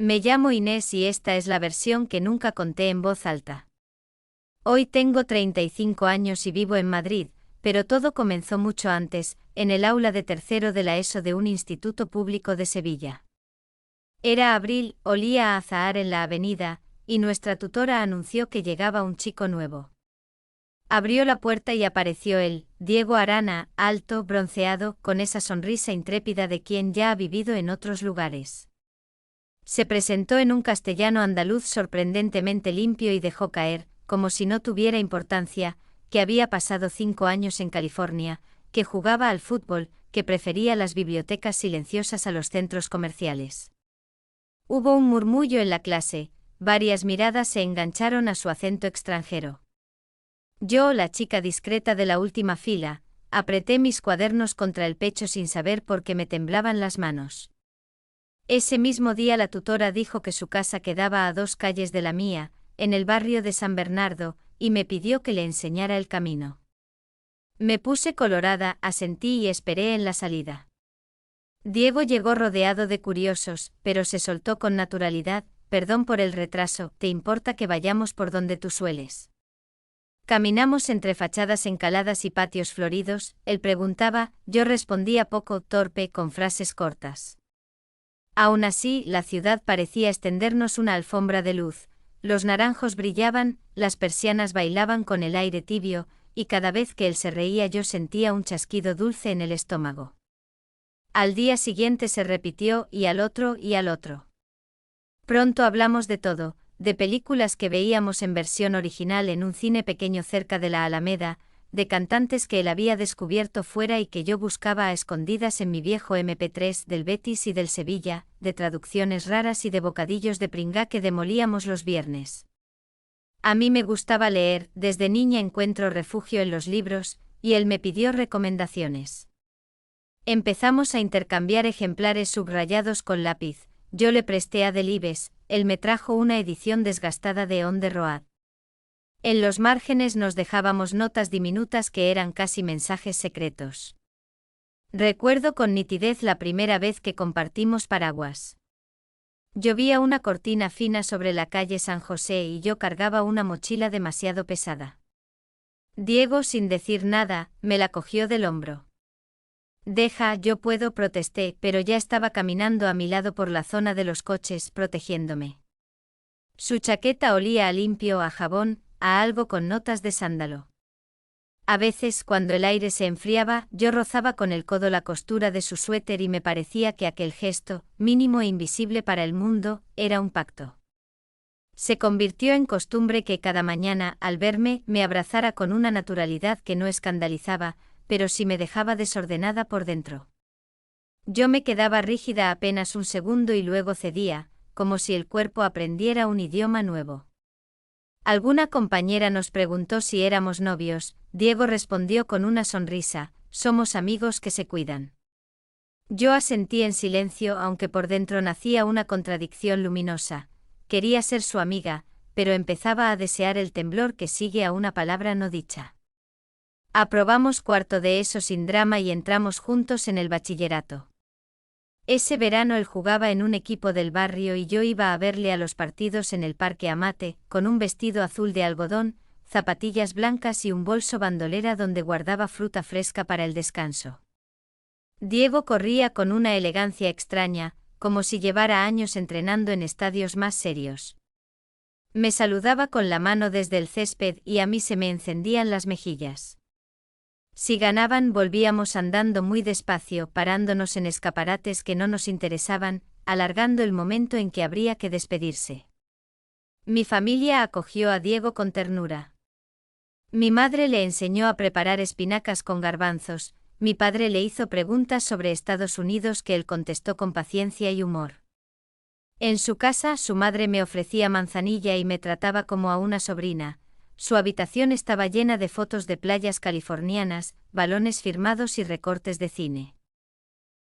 Me llamo Inés y esta es la versión que nunca conté en voz alta. Hoy tengo 35 años y vivo en Madrid, pero todo comenzó mucho antes, en el aula de tercero de la ESO de un instituto público de Sevilla. Era abril, olía a azahar en la avenida, y nuestra tutora anunció que llegaba un chico nuevo. Abrió la puerta y apareció él, Diego Arana, alto, bronceado, con esa sonrisa intrépida de quien ya ha vivido en otros lugares. Se presentó en un castellano andaluz sorprendentemente limpio y dejó caer, como si no tuviera importancia, que había pasado 5 años en California, que jugaba al fútbol, que prefería las bibliotecas silenciosas a los centros comerciales. Hubo un murmullo en la clase, varias miradas se engancharon a su acento extranjero. Yo, la chica discreta de la última fila, apreté mis cuadernos contra el pecho sin saber por qué me temblaban las manos. Ese mismo día la tutora dijo que su casa quedaba a 2 calles de la mía, en el barrio de San Bernardo, y me pidió que le enseñara el camino. Me puse colorada, asentí y esperé en la salida. Diego llegó rodeado de curiosos, pero se soltó con naturalidad: «Perdón por el retraso, ¿te importa que vayamos por donde tú sueles?» Caminamos entre fachadas encaladas y patios floridos, él preguntaba, yo respondía poco torpe con frases cortas. Aún así, la ciudad parecía extendernos una alfombra de luz, los naranjos brillaban, las persianas bailaban con el aire tibio, y cada vez que él se reía yo sentía un chasquido dulce en el estómago. Al día siguiente se repitió, y al otro y al otro. Pronto hablamos de todo, de películas que veíamos en versión original en un cine pequeño cerca de la Alameda, de cantantes que él había descubierto fuera y que yo buscaba a escondidas en mi viejo MP3 del Betis y del Sevilla, de traducciones raras y de bocadillos de pringá que demolíamos los viernes. A mí me gustaba leer, desde niña encuentro refugio en los libros, y él me pidió recomendaciones. Empezamos a intercambiar ejemplares subrayados con lápiz, yo le presté a Delibes, él me trajo una edición desgastada de On the Road. En los márgenes nos dejábamos notas diminutas que eran casi mensajes secretos. Recuerdo con nitidez la primera vez que compartimos paraguas. Llovía una cortina fina sobre la calle San José y yo cargaba una mochila demasiado pesada. Diego, sin decir nada, me la cogió del hombro. «Deja, yo puedo», protesté, pero ya estaba caminando a mi lado por la zona de los coches, protegiéndome. Su chaqueta olía a limpio, a jabón, a algo con notas de sándalo. A veces, cuando el aire se enfriaba, yo rozaba con el codo la costura de su suéter y me parecía que aquel gesto, mínimo e invisible para el mundo, era un pacto. Se convirtió en costumbre que cada mañana, al verme, me abrazara con una naturalidad que no escandalizaba, pero sí me dejaba desordenada por dentro. Yo me quedaba rígida apenas un segundo y luego cedía, como si el cuerpo aprendiera un idioma nuevo. Alguna compañera nos preguntó si éramos novios, Diego respondió con una sonrisa: «Somos amigos que se cuidan». Yo asentí en silencio, aunque por dentro nacía una contradicción luminosa. Quería ser su amiga, pero empezaba a desear el temblor que sigue a una palabra no dicha. Aprobamos cuarto de ESO sin drama y entramos juntos en el bachillerato. Ese verano él jugaba en un equipo del barrio y yo iba a verle a los partidos en el Parque Amate, con un vestido azul de algodón, zapatillas blancas y un bolso bandolera donde guardaba fruta fresca para el descanso. Diego corría con una elegancia extraña, como si llevara años entrenando en estadios más serios. Me saludaba con la mano desde el césped y a mí se me encendían las mejillas. Si ganaban, volvíamos andando muy despacio, parándonos en escaparates que no nos interesaban, alargando el momento en que habría que despedirse. Mi familia acogió a Diego con ternura. Mi madre le enseñó a preparar espinacas con garbanzos, mi padre le hizo preguntas sobre Estados Unidos que él contestó con paciencia y humor. En su casa, su madre me ofrecía manzanilla y me trataba como a una sobrina. Su habitación estaba llena de fotos de playas californianas, balones firmados y recortes de cine.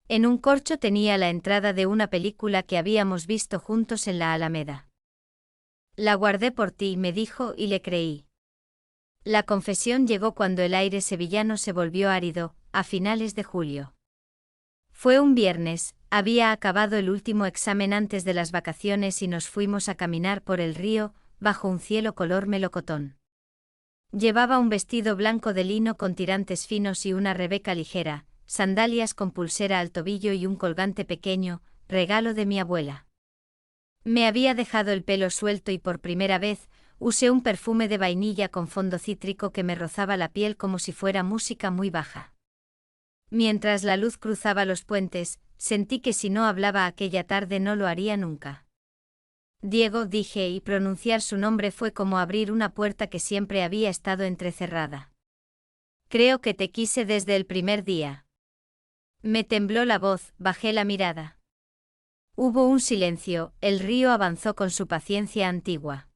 En un corcho tenía la entrada de una película que habíamos visto juntos en la Alameda. «La guardé por ti», me dijo, y le creí. La confesión llegó cuando el aire sevillano se volvió árido, a finales de julio. Fue un viernes, Había acabado el último examen antes de las vacaciones y nos fuimos a caminar por el río, bajo un cielo color melocotón. Llevaba un vestido blanco de lino con tirantes finos y una rebeca ligera, sandalias con pulsera al tobillo y un colgante pequeño, regalo de mi abuela. Me había dejado el pelo suelto y por primera vez, usé un perfume de vainilla con fondo cítrico que me rozaba la piel como si fuera música muy baja. Mientras la luz cruzaba los puentes, sentí que si no hablaba aquella tarde no lo haría nunca. Diego, dije, y pronunciar su nombre fue como abrir una puerta que siempre había estado entrecerrada. Creo que te quise desde el primer día. Me tembló la voz, bajé la mirada. Hubo un silencio, el río avanzó con su paciencia antigua.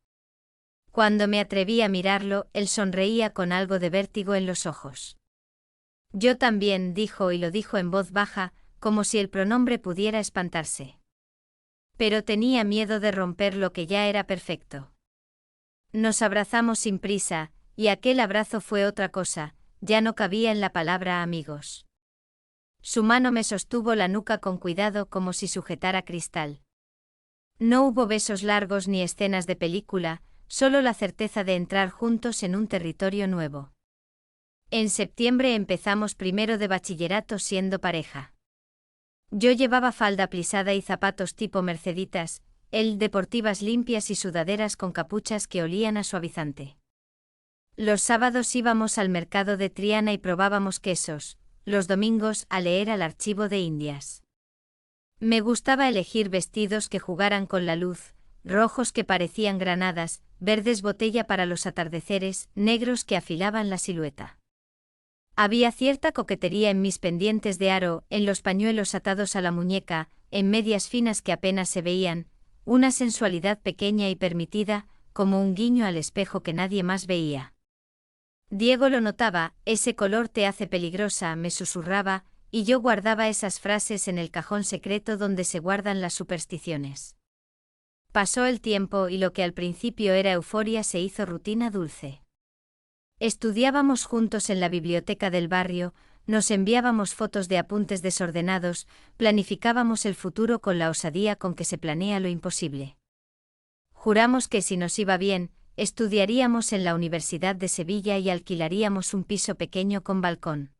Cuando me atreví a mirarlo, él sonreía con algo de vértigo en los ojos. Yo también, dijo, y lo dijo en voz baja, como si el pronombre pudiera espantarse. Pero tenía miedo de romper lo que ya era perfecto. Nos abrazamos sin prisa, y aquel abrazo fue otra cosa, ya no cabía en la palabra amigos. Su mano me sostuvo la nuca con cuidado como si sujetara cristal. No hubo besos largos ni escenas de película, solo la certeza de entrar juntos en un territorio nuevo. En septiembre empezamos primero de bachillerato siendo pareja. Yo llevaba falda plisada y zapatos tipo merceditas, él deportivas limpias y sudaderas con capuchas que olían a suavizante. Los sábados íbamos al mercado de Triana y probábamos quesos, los domingos a leer al archivo de Indias. Me gustaba elegir vestidos que jugaran con la luz, rojos que parecían granadas, verdes botella para los atardeceres, negros que afilaban la silueta. Había cierta coquetería en mis pendientes de aro, en los pañuelos atados a la muñeca, en medias finas que apenas se veían, una sensualidad pequeña y permitida, como un guiño al espejo que nadie más veía. Diego lo notaba, ese color te hace peligrosa, me susurraba, y yo guardaba esas frases en el cajón secreto donde se guardan las supersticiones. Pasó el tiempo y lo que al principio era euforia se hizo rutina dulce. Estudiábamos juntos en la biblioteca del barrio, nos enviábamos fotos de apuntes desordenados, planificábamos el futuro con la osadía con que se planea lo imposible. Juramos que si nos iba bien, estudiaríamos en la Universidad de Sevilla y alquilaríamos un piso pequeño con balcón.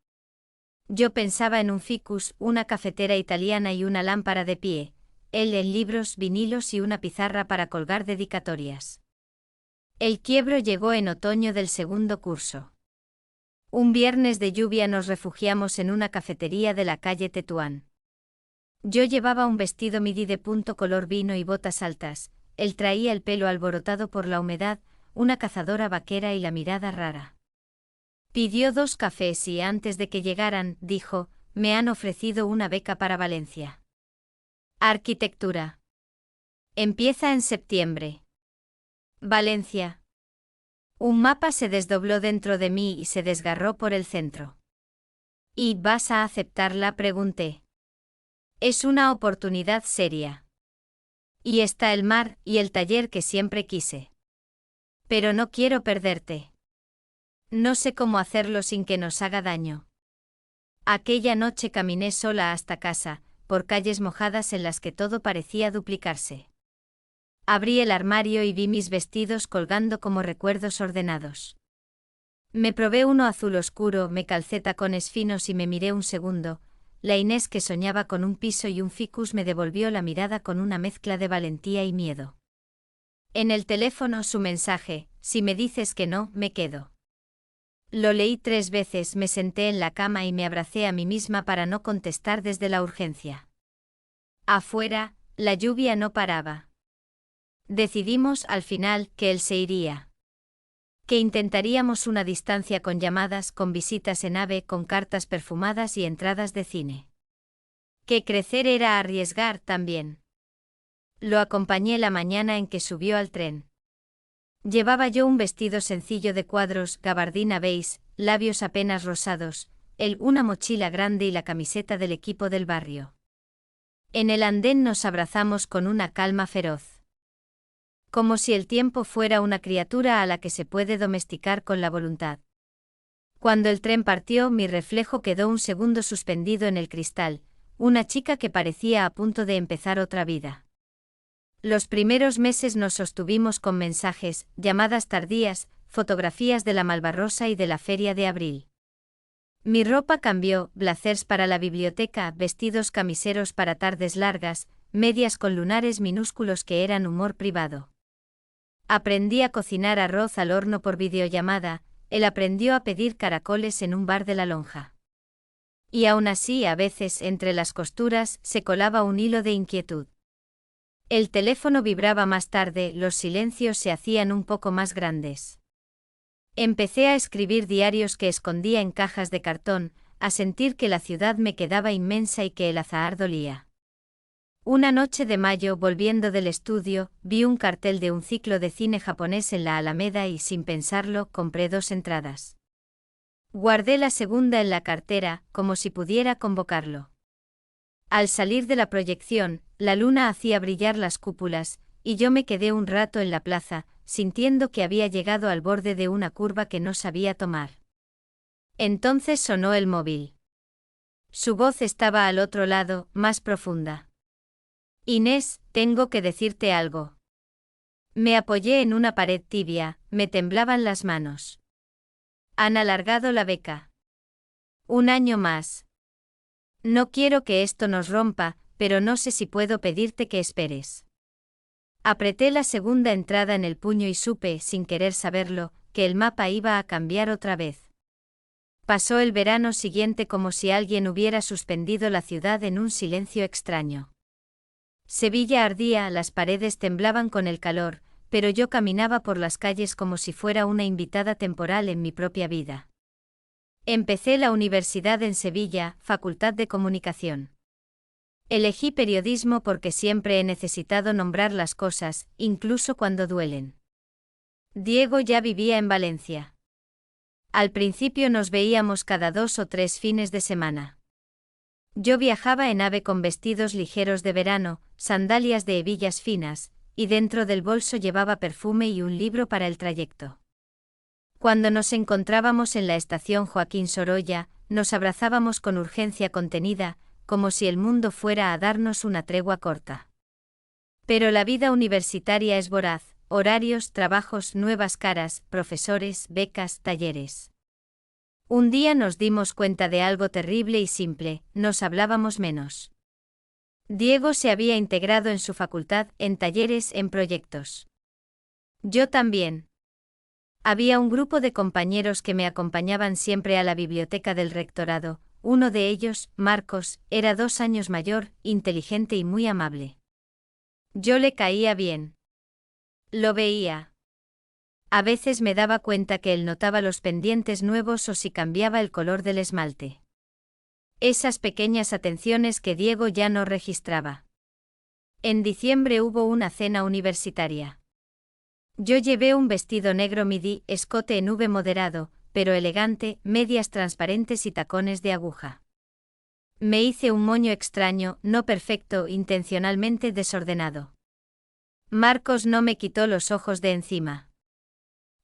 Yo pensaba en un ficus, una cafetera italiana y una lámpara de pie, él en libros, vinilos y una pizarra para colgar dedicatorias. El quiebro llegó en otoño del segundo curso. Un viernes de lluvia nos refugiamos en una cafetería de la calle Tetuán. Yo llevaba un vestido midi de punto color vino y botas altas, él traía el pelo alborotado por la humedad, una cazadora vaquera y la mirada rara. Pidió 2 cafés y antes de que llegaran, dijo, me han ofrecido una beca para Valencia. Arquitectura. Empieza en septiembre. Valencia. Un mapa se desdobló dentro de mí y se desgarró por el centro. ¿Y vas a aceptarla?, pregunté. Es una oportunidad seria. Y está el mar y el taller que siempre quise. Pero no quiero perderte. No sé cómo hacerlo sin que nos haga daño. Aquella noche caminé sola hasta casa, por calles mojadas en las que todo parecía duplicarse. Abrí el armario y vi mis vestidos colgando como recuerdos ordenados. Me probé uno azul oscuro, me calcé tacones finos y me miré un segundo. La Inés que soñaba con un piso y un ficus me devolvió la mirada con una mezcla de valentía y miedo. En el teléfono su mensaje, si me dices que no, me quedo. Lo leí 3 veces, me senté en la cama y me abracé a mí misma para no contestar desde la urgencia. Afuera, la lluvia no paraba. Decidimos al final que él se iría. Que intentaríamos una distancia con llamadas, con visitas en AVE, con cartas perfumadas y entradas de cine. Que crecer era arriesgar también. Lo acompañé la mañana en que subió al tren. Llevaba yo un vestido sencillo de cuadros, gabardina beige, labios apenas rosados, él una mochila grande y la camiseta del equipo del barrio. En el andén nos abrazamos con una calma feroz. Como si el tiempo fuera una criatura a la que se puede domesticar con la voluntad. Cuando el tren partió, mi reflejo quedó un segundo suspendido en el cristal, una chica que parecía a punto de empezar otra vida. Los primeros meses nos sostuvimos con mensajes, llamadas tardías, fotografías de la Malvarrosa y de la Feria de Abril. Mi ropa cambió, blazers para la biblioteca, vestidos camiseros para tardes largas, medias con lunares minúsculos que eran humor privado. Aprendí a cocinar arroz al horno por videollamada, él aprendió a pedir caracoles en un bar de la lonja. Y aún así, a veces, entre las costuras, se colaba un hilo de inquietud. El teléfono vibraba más tarde, los silencios se hacían un poco más grandes. Empecé a escribir diarios que escondía en cajas de cartón, a sentir que la ciudad me quedaba inmensa y que el azahar dolía. Una noche de mayo, volviendo del estudio, vi un cartel de un ciclo de cine japonés en la Alameda y, sin pensarlo, compré 2 entradas. Guardé la segunda en la cartera, como si pudiera convocarlo. Al salir de la proyección, la luna hacía brillar las cúpulas, y yo me quedé un rato en la plaza, sintiendo que había llegado al borde de una curva que no sabía tomar. Entonces sonó el móvil. Su voz estaba al otro lado, más profunda. Inés, tengo que decirte algo. Me apoyé en una pared tibia, me temblaban las manos. Han alargado la beca. 1 año más. No quiero que esto nos rompa, pero no sé si puedo pedirte que esperes. Apreté la segunda entrada en el puño y supe, sin querer saberlo, que el mapa iba a cambiar otra vez. Pasó el verano siguiente como si alguien hubiera suspendido la ciudad en un silencio extraño. Sevilla ardía, las paredes temblaban con el calor, pero yo caminaba por las calles como si fuera una invitada temporal en mi propia vida. Empecé la universidad en Sevilla, Facultad de Comunicación. Elegí periodismo porque siempre he necesitado nombrar las cosas, incluso cuando duelen. Diego ya vivía en Valencia. Al principio nos veíamos cada 2 o 3 fines de semana. Yo viajaba en AVE con vestidos ligeros de verano, sandalias de hebillas finas, y dentro del bolso llevaba perfume y un libro para el trayecto. Cuando nos encontrábamos en la estación Joaquín Sorolla, nos abrazábamos con urgencia contenida, como si el mundo fuera a darnos una tregua corta. Pero la vida universitaria es voraz, horarios, trabajos, nuevas caras, profesores, becas, talleres. Un día nos dimos cuenta de algo terrible y simple, nos hablábamos menos. Diego se había integrado en su facultad, en talleres, en proyectos. Yo también. Había un grupo de compañeros que me acompañaban siempre a la biblioteca del rectorado. Uno de ellos, Marcos, era 2 años mayor, inteligente y muy amable. Yo le caía bien. Lo veía. A veces me daba cuenta que él notaba los pendientes nuevos o si cambiaba el color del esmalte. Esas pequeñas atenciones que Diego ya no registraba. En diciembre hubo una cena universitaria. Yo llevé un vestido negro midi, escote en V moderado, pero elegante, medias transparentes y tacones de aguja. Me hice un moño extraño, no perfecto, intencionalmente desordenado. Marcos no me quitó los ojos de encima.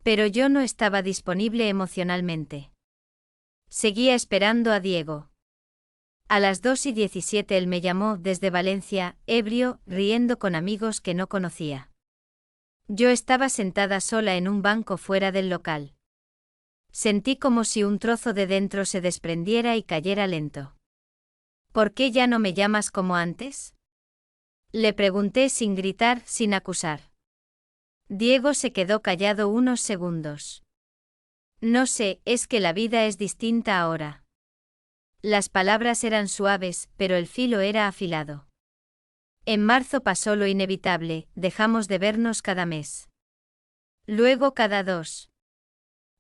Pero yo no estaba disponible emocionalmente. Seguía esperando a Diego. A las 2:17 él me llamó desde Valencia, ebrio, riendo con amigos que no conocía. Yo estaba sentada sola en un banco fuera del local. Sentí como si un trozo de dentro se desprendiera y cayera lento. ¿Por qué ya no me llamas como antes? Le pregunté sin gritar, sin acusar. Diego se quedó callado unos segundos. No sé, es que la vida es distinta ahora. Las palabras eran suaves, pero el filo era afilado. En marzo pasó lo inevitable, dejamos de vernos cada mes. Luego cada 2.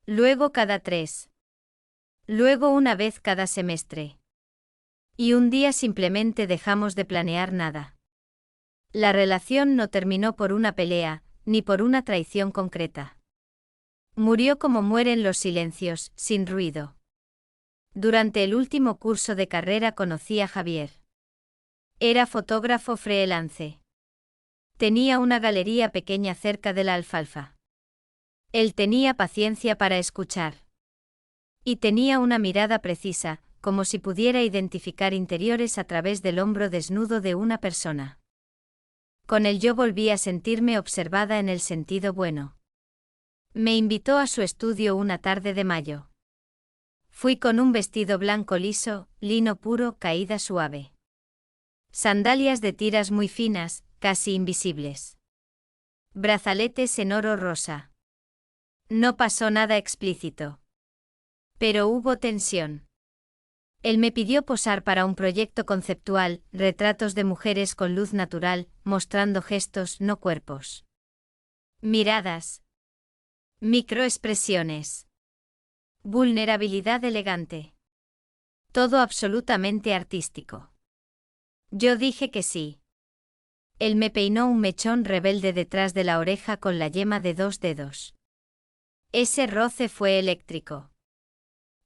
Luego cada 3. Luego una vez cada semestre. Y un día simplemente dejamos de planear nada. La relación no terminó por una pelea, ni por una traición concreta. Murió como mueren los silencios, sin ruido. Durante el último curso de carrera conocí a Javier. Era fotógrafo freelance. Tenía una galería pequeña cerca de la Alfalfa. Él tenía paciencia para escuchar. Y tenía una mirada precisa, como si pudiera identificar interiores a través del hombro desnudo de una persona. Con él yo volví a sentirme observada en el sentido bueno. Me invitó a su estudio una tarde de mayo. Fui con un vestido blanco liso, lino puro, caída suave. Sandalias de tiras muy finas, casi invisibles. Brazaletes en oro rosa. No pasó nada explícito. Pero hubo tensión. Él me pidió posar para un proyecto conceptual, retratos de mujeres con luz natural, mostrando gestos, no cuerpos. Miradas. Microexpresiones. Vulnerabilidad elegante. Todo absolutamente artístico. Yo dije que sí. Él me peinó un mechón rebelde detrás de la oreja con la yema de 2 dedos. Ese roce fue eléctrico.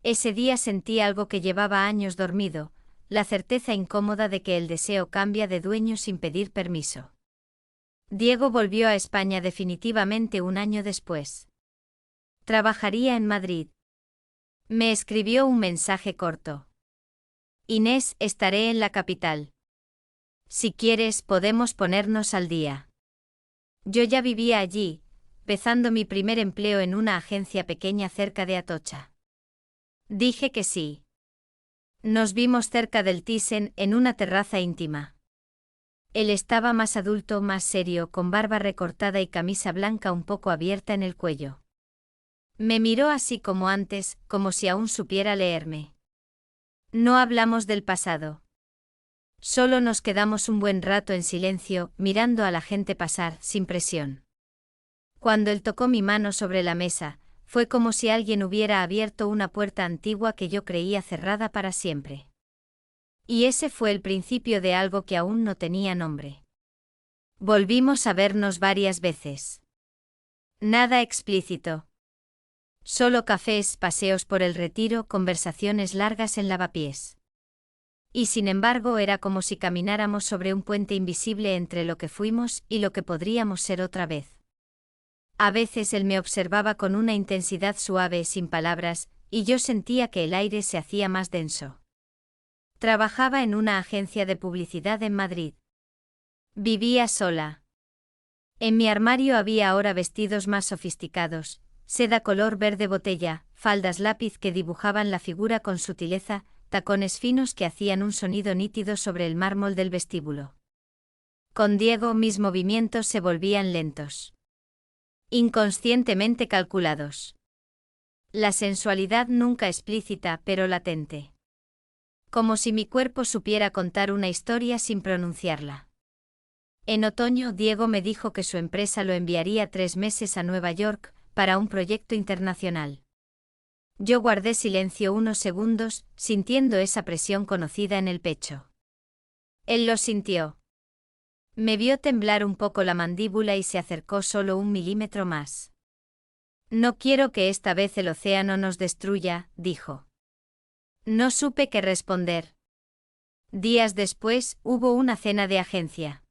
Ese día sentí algo que llevaba años dormido, la certeza incómoda de que el deseo cambia de dueño sin pedir permiso. Diego volvió a España definitivamente un año después. Trabajaría en Madrid. Me escribió un mensaje corto. Inés, estaré en la capital. Si quieres, podemos ponernos al día. Yo ya vivía allí, empezando mi primer empleo en una agencia pequeña cerca de Atocha. Dije que sí. Nos vimos cerca del Thyssen en una terraza íntima. Él estaba más adulto, más serio, con barba recortada y camisa blanca un poco abierta en el cuello. Me miró así como antes, como si aún supiera leerme. No hablamos del pasado. Solo nos quedamos un buen rato en silencio, mirando a la gente pasar, sin presión. Cuando él tocó mi mano sobre la mesa, fue como si alguien hubiera abierto una puerta antigua que yo creía cerrada para siempre. Y ese fue el principio de algo que aún no tenía nombre. Volvimos a vernos varias veces. Nada explícito. Solo cafés, paseos por el Retiro, conversaciones largas en lavapiés. Y sin embargo era como si camináramos sobre un puente invisible entre lo que fuimos y lo que podríamos ser otra vez. A veces él me observaba con una intensidad suave, sin palabras, y yo sentía que el aire se hacía más denso. Trabajaba en una agencia de publicidad en Madrid. Vivía sola. En mi armario había ahora vestidos más sofisticados, seda color verde botella, faldas lápiz que dibujaban la figura con sutileza, tacones finos que hacían un sonido nítido sobre el mármol del vestíbulo. Con Diego mis movimientos se volvían lentos. Inconscientemente calculados. La sensualidad nunca explícita pero latente. Como si mi cuerpo supiera contar una historia sin pronunciarla. En otoño Diego me dijo que su empresa lo enviaría 3 meses a Nueva York, para un proyecto internacional. Yo guardé silencio unos segundos, sintiendo esa presión conocida en el pecho. Él lo sintió. Me vio temblar un poco la mandíbula y se acercó solo 1 milímetro más. No quiero que esta vez el océano nos destruya, dijo. No supe qué responder. Días después, hubo una cena de agencia.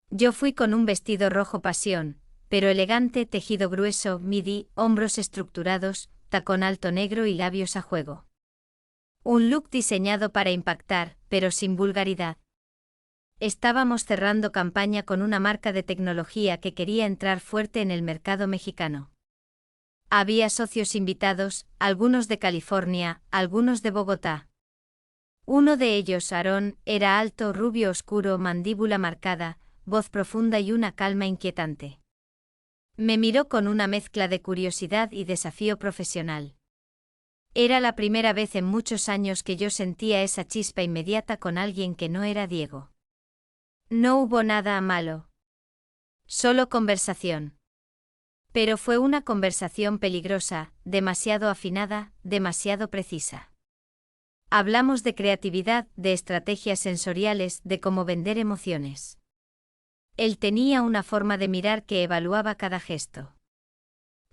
Yo fui con un vestido rojo pasión, pero elegante, tejido grueso, midi, hombros estructurados, tacón alto negro y labios a juego. Un look diseñado para impactar, pero sin vulgaridad. Estábamos cerrando campaña con una marca de tecnología que quería entrar fuerte en el mercado mexicano. Había socios invitados, algunos de California, algunos de Bogotá. Uno de ellos, Aarón, era alto, rubio oscuro, mandíbula marcada, voz profunda y una calma inquietante. Me miró con una mezcla de curiosidad y desafío profesional. Era la primera vez en muchos años que yo sentía esa chispa inmediata con alguien que no era Diego. No hubo nada malo. Solo conversación. Pero fue una conversación peligrosa, demasiado afinada, demasiado precisa. Hablamos de creatividad, de estrategias sensoriales, de cómo vender emociones. Él tenía una forma de mirar que evaluaba cada gesto.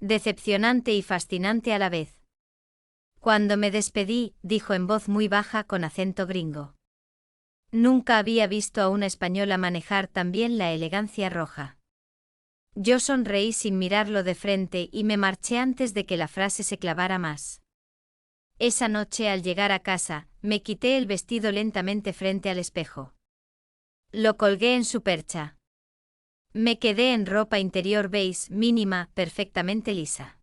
Decepcionante y fascinante a la vez. Cuando me despedí, dijo en voz muy baja con acento gringo. Nunca había visto a una española manejar tan bien la elegancia roja. Yo sonreí sin mirarlo de frente y me marché antes de que la frase se clavara más. Esa noche al llegar a casa, me quité el vestido lentamente frente al espejo. Lo colgué en su percha. Me quedé en ropa interior beige mínima, perfectamente lisa.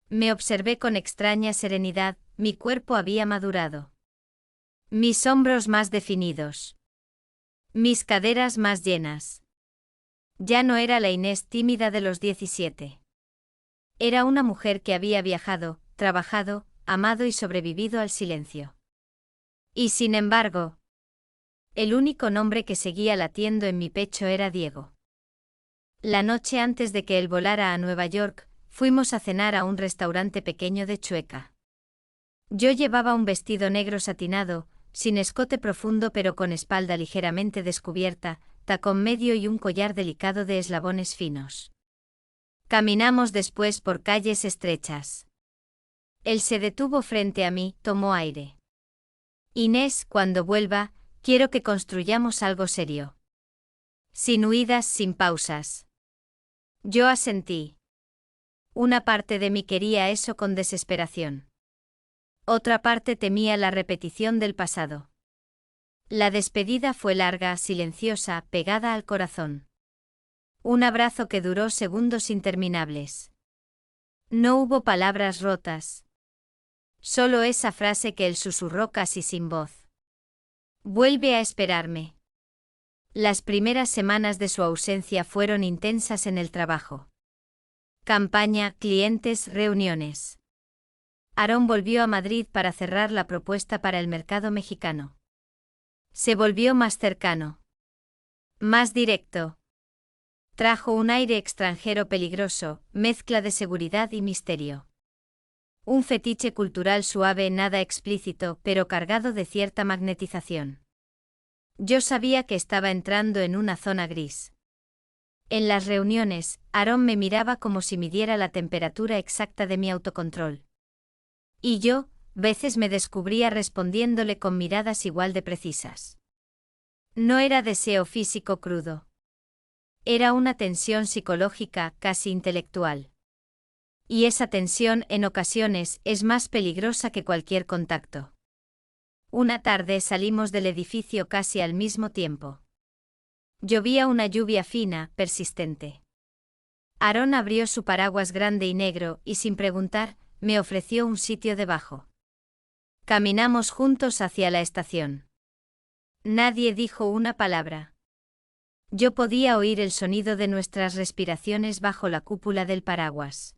Me observé con extraña serenidad, mi cuerpo había madurado. Mis hombros más definidos. Mis caderas más llenas. Ya no era la Inés tímida de los 17. Era una mujer que había viajado, trabajado, amado y sobrevivido al silencio. Y sin embargo, el único nombre que seguía latiendo en mi pecho era Diego. La noche antes de que él volara a Nueva York, fuimos a cenar a un restaurante pequeño de Chueca. Yo llevaba un vestido negro satinado, sin escote profundo pero con espalda ligeramente descubierta, tacón medio y un collar delicado de eslabones finos. Caminamos después por calles estrechas. Él se detuvo frente a mí, tomó aire. Inés, cuando vuelva, quiero que construyamos algo serio. Sin huidas, sin pausas. Yo asentí. Una parte de mí quería eso con desesperación. Otra parte temía la repetición del pasado. La despedida fue larga, silenciosa, pegada al corazón. Un abrazo que duró segundos interminables. No hubo palabras rotas. Solo esa frase que él susurró casi sin voz. Vuelve a esperarme. Las primeras semanas de su ausencia fueron intensas en el trabajo. Campaña, clientes, reuniones. Aarón volvió a Madrid para cerrar la propuesta para el mercado mexicano. Se volvió más cercano. Más directo. Trajo un aire extranjero peligroso, mezcla de seguridad y misterio. Un fetiche cultural suave, nada explícito, pero cargado de cierta magnetización. Yo sabía que estaba entrando en una zona gris. En las reuniones, Aarón me miraba como si midiera la temperatura exacta de mi autocontrol. Y yo, veces me descubría respondiéndole con miradas igual de precisas. No era deseo físico crudo. Era una tensión psicológica, casi intelectual. Y esa tensión, en ocasiones, es más peligrosa que cualquier contacto. Una tarde salimos del edificio casi al mismo tiempo. Llovía una lluvia fina, persistente. Aarón abrió su paraguas grande y negro y sin preguntar, me ofreció un sitio debajo. Caminamos juntos hacia la estación. Nadie dijo una palabra. Yo podía oír el sonido de nuestras respiraciones bajo la cúpula del paraguas.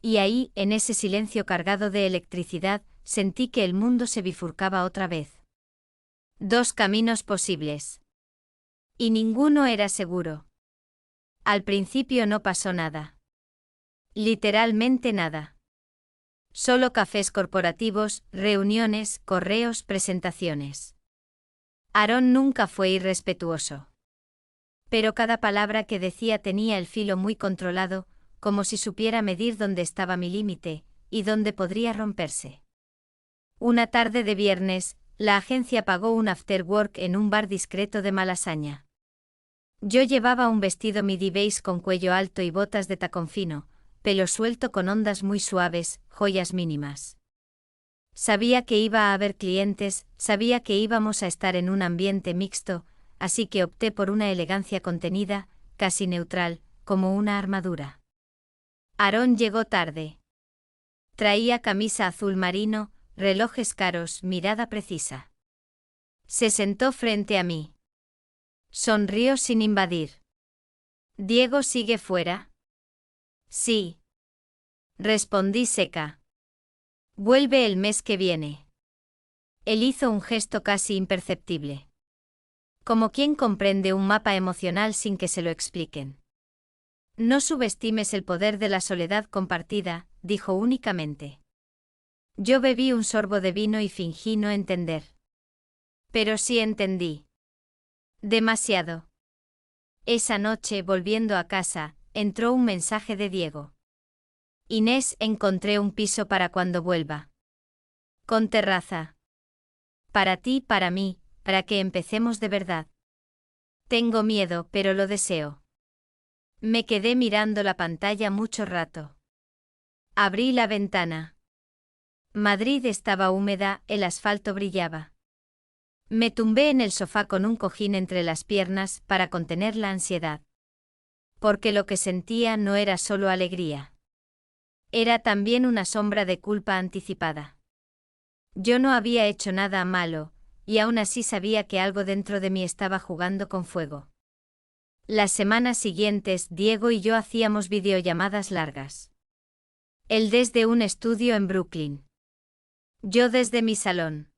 Y ahí, en ese silencio cargado de electricidad, sentí que el mundo se bifurcaba otra vez. Dos caminos posibles. Y ninguno era seguro. Al principio no pasó nada. Literalmente nada. Solo cafés corporativos, reuniones, correos, presentaciones. Aarón nunca fue irrespetuoso. Pero cada palabra que decía tenía el filo muy controlado, como si supiera medir dónde estaba mi límite, y dónde podría romperse. Una tarde de viernes, la agencia pagó un after work en un bar discreto de Malasaña. Yo llevaba un vestido midi beige con cuello alto y botas de tacón fino, pelo suelto con ondas muy suaves, joyas mínimas. Sabía que iba a haber clientes, sabía que íbamos a estar en un ambiente mixto, así que opté por una elegancia contenida, casi neutral, como una armadura. Aarón llegó tarde. Traía camisa azul marino, relojes caros, mirada precisa. Se sentó frente a mí. Sonrió sin invadir. ¿Diego sigue fuera? Sí. Respondí seca. Vuelve el mes que viene. Él hizo un gesto casi imperceptible. Como quien comprende un mapa emocional sin que se lo expliquen. No subestimes el poder de la soledad compartida, dijo únicamente. Yo bebí un sorbo de vino y fingí no entender. Pero sí entendí. Demasiado. Esa noche, volviendo a casa, entró un mensaje de Diego. Inés, encontré un piso para cuando vuelva. Con terraza. Para ti, para mí, para que empecemos de verdad. Tengo miedo, pero lo deseo. Me quedé mirando la pantalla mucho rato. Abrí la ventana. Madrid estaba húmeda, el asfalto brillaba. Me tumbé en el sofá con un cojín entre las piernas para contener la ansiedad. Porque lo que sentía no era solo alegría. Era también una sombra de culpa anticipada. Yo no había hecho nada malo, y aún así sabía que algo dentro de mí estaba jugando con fuego. Las semanas siguientes, Diego y yo hacíamos videollamadas largas. Él desde un estudio en Brooklyn. Yo desde mi salón.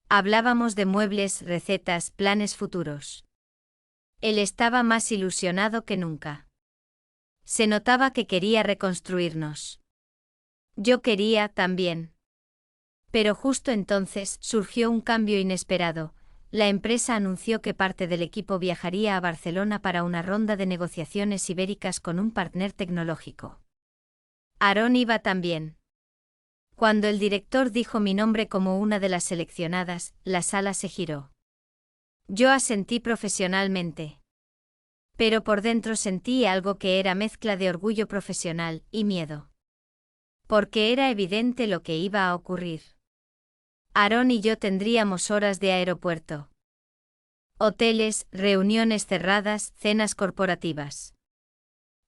Hablábamos de muebles, recetas, planes futuros. Él estaba más ilusionado que nunca. Se notaba que quería reconstruirnos. Yo quería también. Pero justo entonces surgió un cambio inesperado. La empresa anunció que parte del equipo viajaría a Barcelona para una ronda de negociaciones ibéricas con un partner tecnológico. Aarón iba también. Cuando el director dijo mi nombre como una de las seleccionadas, la sala se giró. Yo asentí profesionalmente. Pero por dentro sentí algo que era mezcla de orgullo profesional y miedo. Porque era evidente lo que iba a ocurrir. Aarón y yo tendríamos horas de aeropuerto. Hoteles, reuniones cerradas, cenas corporativas.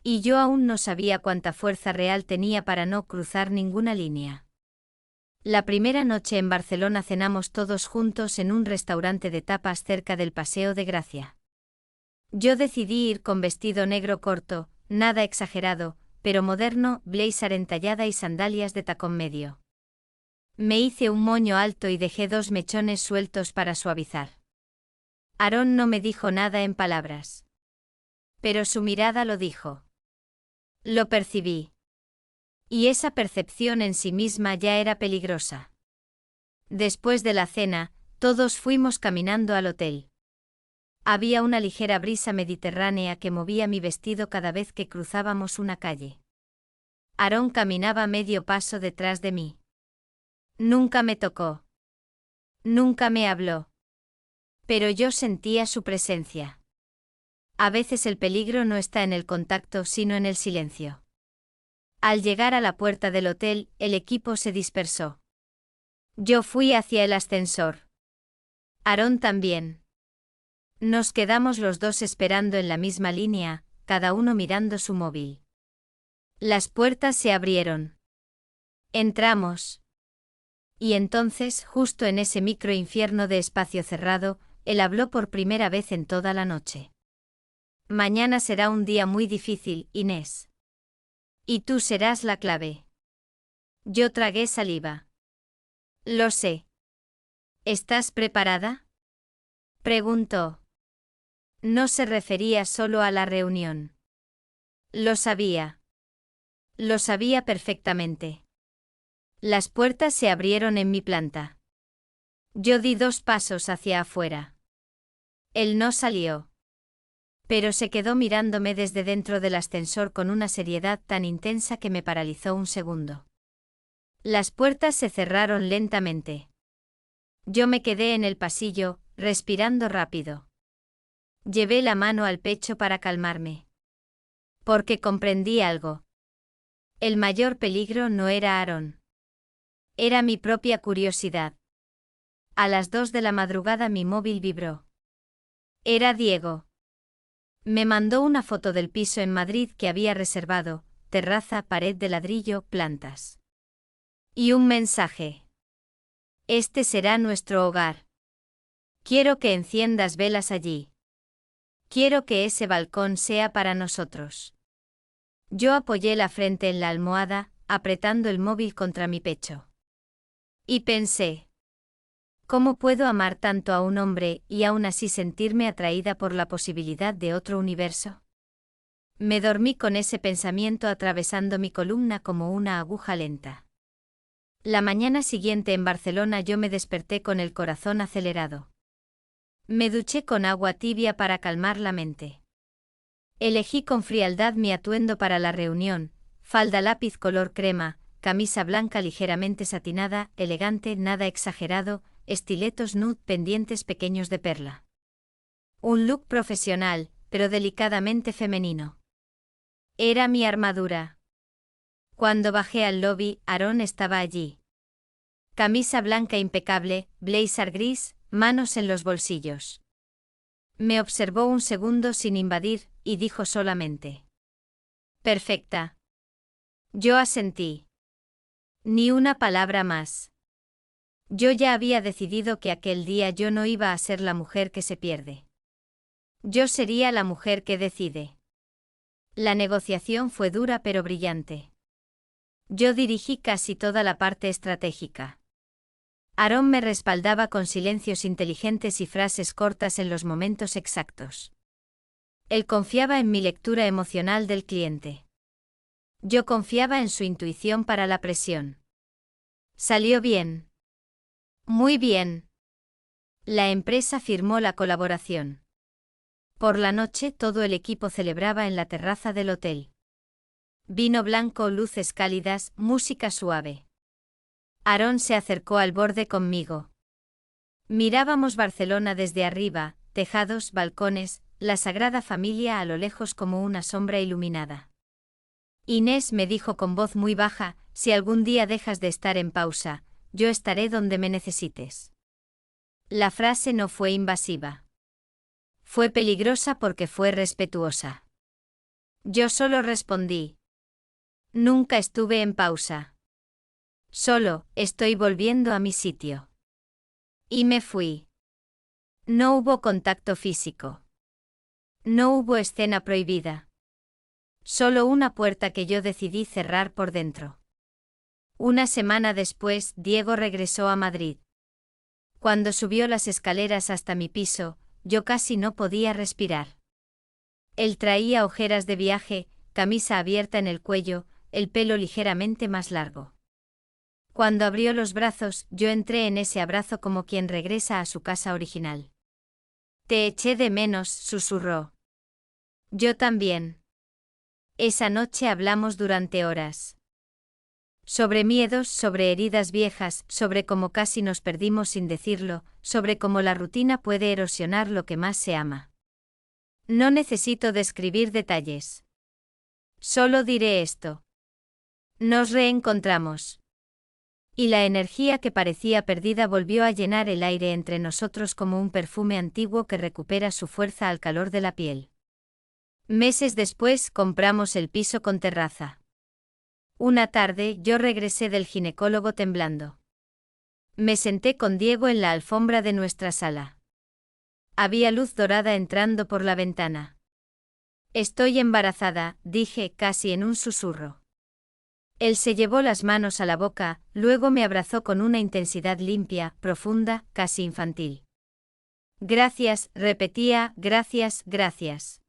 Y yo aún no sabía cuánta fuerza real tenía para no cruzar ninguna línea. La primera noche en Barcelona cenamos todos juntos en un restaurante de tapas cerca del Paseo de Gracia. Yo decidí ir con vestido negro corto, nada exagerado, pero moderno, blazer entallada y sandalias de tacón medio. Me hice un moño alto y dejé 2 mechones sueltos para suavizar. Aarón no me dijo nada en palabras. Pero su mirada lo dijo. Lo percibí. Y esa percepción en sí misma ya era peligrosa. Después de la cena, todos fuimos caminando al hotel. Había una ligera brisa mediterránea que movía mi vestido cada vez que cruzábamos una calle. Aarón caminaba medio paso detrás de mí. Nunca me tocó. Nunca me habló. Pero yo sentía su presencia. A veces el peligro no está en el contacto sino en el silencio. Al llegar a la puerta del hotel, el equipo se dispersó. Yo fui hacia el ascensor. Aarón también. Nos quedamos los dos esperando en la misma línea, cada uno mirando su móvil. Las puertas se abrieron. Entramos. Y entonces, justo en ese microinfierno de espacio cerrado, él habló por primera vez en toda la noche. Mañana será un día muy difícil, Inés. Y tú serás la clave. Yo tragué saliva. Lo sé. ¿Estás preparada? Preguntó. No se refería solo a la reunión. Lo sabía. Lo sabía perfectamente. Las puertas se abrieron en mi planta. Yo di 2 pasos hacia afuera. Él no salió. Pero se quedó mirándome desde dentro del ascensor con una seriedad tan intensa que me paralizó un segundo. Las puertas se cerraron lentamente. Yo me quedé en el pasillo, respirando rápido. Llevé la mano al pecho para calmarme. Porque comprendí algo. El mayor peligro no era Aarón. Era mi propia curiosidad. A las 2 de la madrugada mi móvil vibró. Era Diego. Me mandó una foto del piso en Madrid que había reservado, terraza, pared de ladrillo, plantas. Y un mensaje. Este será nuestro hogar. Quiero que enciendas velas allí. Quiero que ese balcón sea para nosotros. Yo apoyé la frente en la almohada, apretando el móvil contra mi pecho. Y pensé. ¿Cómo puedo amar tanto a un hombre y aún así sentirme atraída por la posibilidad de otro universo? Me dormí con ese pensamiento atravesando mi columna como una aguja lenta. La mañana siguiente en Barcelona yo me desperté con el corazón acelerado. Me duché con agua tibia para calmar la mente. Elegí con frialdad mi atuendo para la reunión, falda lápiz color crema, camisa blanca ligeramente satinada, elegante, nada exagerado, estiletos nude pendientes pequeños de perla. Un look profesional, pero delicadamente femenino. Era mi armadura. Cuando bajé al lobby, Aarón estaba allí. Camisa blanca impecable, blazer gris, manos en los bolsillos. Me observó un segundo sin invadir, y dijo solamente: perfecta. Yo asentí. Ni una palabra más. Yo ya había decidido que aquel día yo no iba a ser la mujer que se pierde. Yo sería la mujer que decide. La negociación fue dura pero brillante. Yo dirigí casi toda la parte estratégica. Aarón me respaldaba con silencios inteligentes y frases cortas en los momentos exactos. Él confiaba en mi lectura emocional del cliente. Yo confiaba en su intuición para la presión. Salió bien. Muy bien. La empresa firmó la colaboración. Por la noche todo el equipo celebraba en la terraza del hotel. Vino blanco, luces cálidas, música suave. Aarón se acercó al borde conmigo. Mirábamos Barcelona desde arriba, tejados, balcones, la Sagrada Familia a lo lejos como una sombra iluminada. Inés me dijo con voz muy baja: si algún día dejas de estar en pausa, yo estaré donde me necesites. La frase no fue invasiva. Fue peligrosa porque fue respetuosa. Yo solo respondí: nunca estuve en pausa. Solo, estoy volviendo a mi sitio. Y me fui. No hubo contacto físico. No hubo escena prohibida. Solo una puerta que yo decidí cerrar por dentro. Una semana después, Diego regresó a Madrid. Cuando subió las escaleras hasta mi piso, yo casi no podía respirar. Él traía ojeras de viaje, camisa abierta en el cuello, el pelo ligeramente más largo. Cuando abrió los brazos, yo entré en ese abrazo como quien regresa a su casa original. Te eché de menos, susurró. Yo también. Esa noche hablamos durante horas. Sobre miedos, sobre heridas viejas, sobre cómo casi nos perdimos sin decirlo, sobre cómo la rutina puede erosionar lo que más se ama. No necesito describir detalles. Solo diré esto. Nos reencontramos. Y la energía que parecía perdida volvió a llenar el aire entre nosotros como un perfume antiguo que recupera su fuerza al calor de la piel. Meses después compramos el piso con terraza. Una tarde yo regresé del ginecólogo temblando. Me senté con Diego en la alfombra de nuestra sala. Había luz dorada entrando por la ventana. Estoy embarazada, dije casi en un susurro. Él se llevó las manos a la boca, luego me abrazó con una intensidad limpia, profunda, casi infantil. Gracias, repetía, gracias, gracias.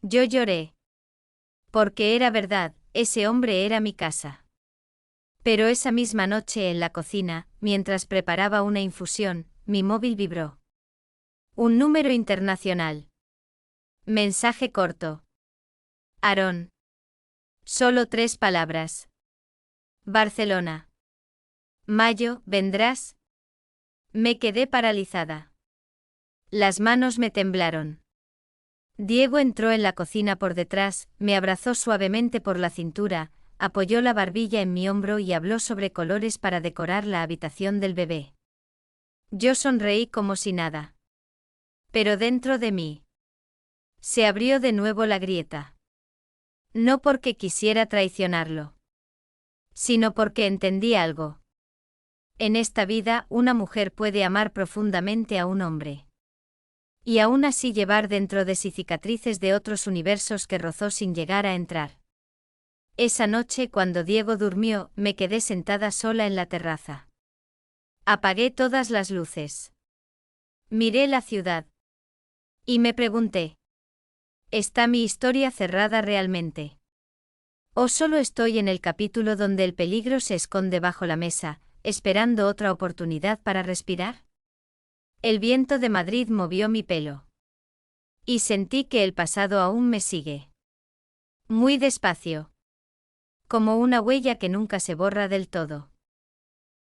Yo lloré. Porque era verdad, ese hombre era mi casa. Pero esa misma noche en la cocina, mientras preparaba una infusión, mi móvil vibró. Un número internacional. Mensaje corto. Aarón. Solo 3 palabras. Barcelona. Mayo, ¿vendrás? Me quedé paralizada. Las manos me temblaron. Diego entró en la cocina por detrás, me abrazó suavemente por la cintura, apoyó la barbilla en mi hombro y habló sobre colores para decorar la habitación del bebé. Yo sonreí como si nada. Pero dentro de mí se abrió de nuevo la grieta. No porque quisiera traicionarlo, sino porque entendí algo. En esta vida, una mujer puede amar profundamente a un hombre. Y aún así llevar dentro de sí cicatrices de otros universos que rozó sin llegar a entrar. Esa noche, cuando Diego durmió, me quedé sentada sola en la terraza. Apagué todas las luces. Miré la ciudad. Y me pregunté: ¿está mi historia cerrada realmente? ¿O solo estoy en el capítulo donde el peligro se esconde bajo la mesa, esperando otra oportunidad para respirar? El viento de Madrid movió mi pelo. Y sentí que el pasado aún me sigue. Muy despacio. Como una huella que nunca se borra del todo.